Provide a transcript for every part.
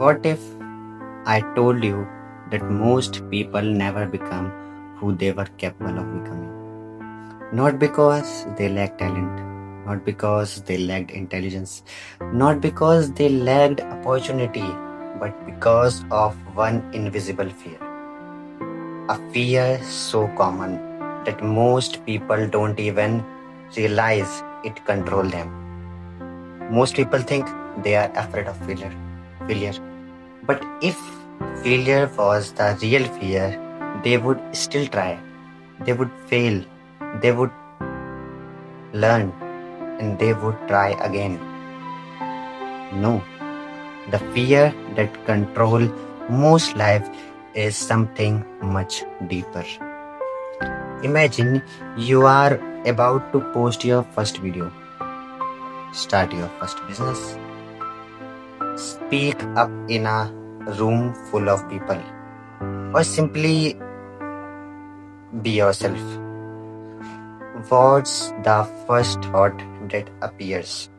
What if I told you that most people never become who they were capable of becoming? Not because they lacked talent, not because they lacked intelligence, not because they lacked opportunity, but because of one invisible fear. A fear so common that most people don't even realize it controls them. Most people think they are afraid of failure. But if failure was the real fear, they would still try. They would fail. They would learn and they would try again. No, the fear that control most life is something much deeper. Imagine you are about to post your first video, start your first business, speak up in a room full of people, or simply be yourself. What's the first thought that appears?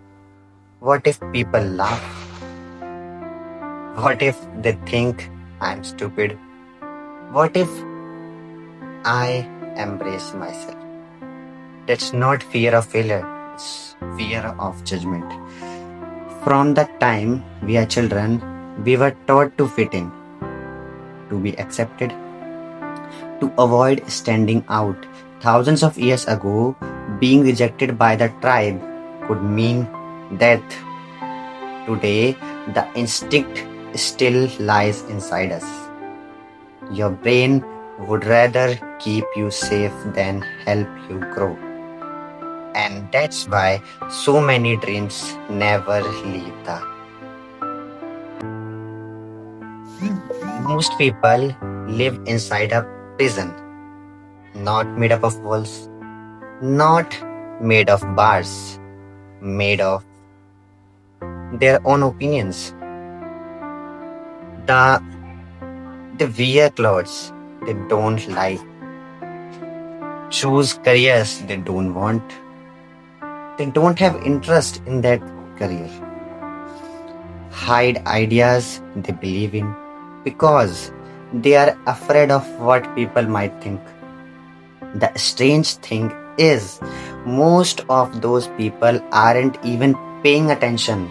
What if people laugh? What if they think I'm stupid? What if I embrace myself? That's not fear of failure, it's fear of judgment. From the time we are children, we were taught to fit in, to be accepted, to avoid standing out. Thousands of years ago, being rejected by the tribe could mean death. Today, the instinct still lies inside us. Your brain would rather keep you safe than help you grow. And that's why so many dreams never leave the. Most people live inside a prison, not made up of walls, not made of bars, made of their own opinions. The they wear clothes they don't like, choose careers they don't want. They don't have interest in that career. Hide ideas they believe in because they are afraid of what people might think. The strange thing is, most of those people aren't even paying attention.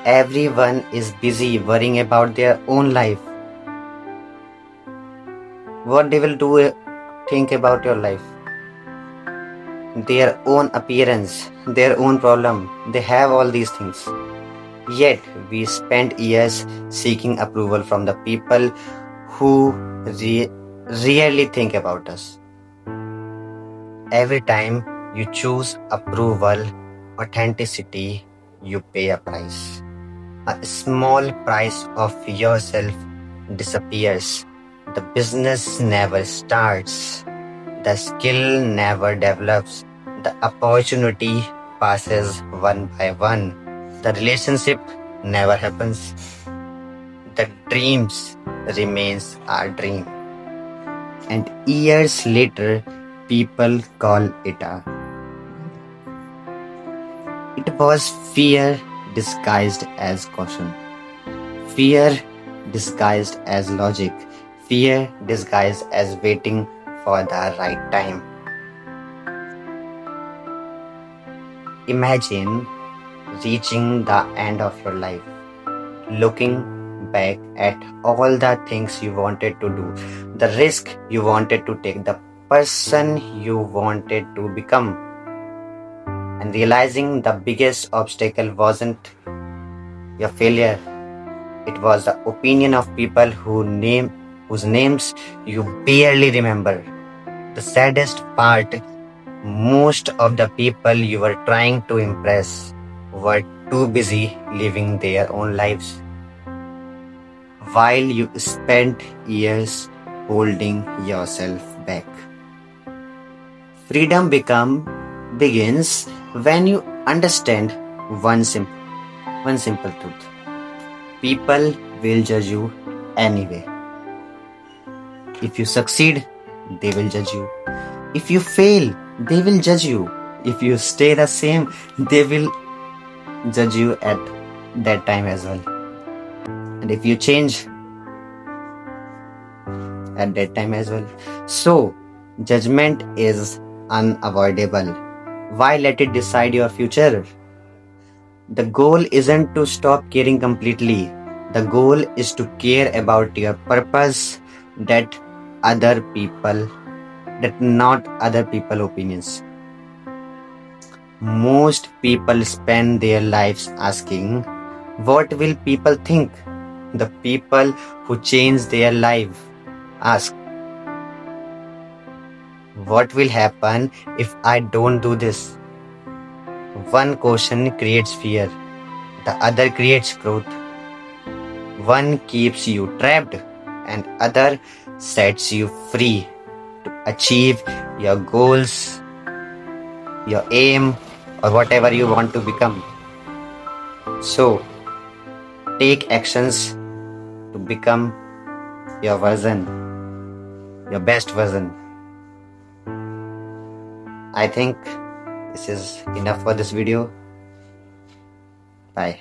Everyone is busy worrying about their own life. What they will do, think about your life. Their own appearance, their own problem. They have all these things. Yet we spend years seeking approval from the people who rarely think about us. Every time you choose approval, authenticity, you pay a price. A small price of yourself disappears. The business never starts. The skill never develops. The opportunity passes one by one. The relationship never happens. The dreams remains our dream. And years later, people call it a. It was fear disguised as caution. Fear disguised as logic. Fear disguised as waiting for the right time. Imagine reaching the end of your life, looking back at all the things you wanted to do, the risk you wanted to take, the person you wanted to become, and realizing the biggest obstacle wasn't your failure, it was the opinion of people whose names you barely remember. The saddest part, most of the people you were trying to impress were too busy living their own lives, while you spent years holding yourself back. Freedom begins when you understand one simple truth. People will judge you anyway. If you succeed, they will judge you. If you fail, they will judge you. If you stay the same, they will judge you at that time as well. and if you change at that time as well. So, judgment is unavoidable. Why let it decide your future? The goal isn't to stop caring completely. The goal is to care about your purpose, that other people, that not other people opinions. Most people spend their lives asking, what will people think? The people who change their life ask, what will happen if I don't do this? One question creates fear, the other creates growth. One keeps you trapped, and other sets you free to achieve your goals, your aim, or whatever you want to become. So, take actions to become your version, your best version. I think this is enough for this video. Bye.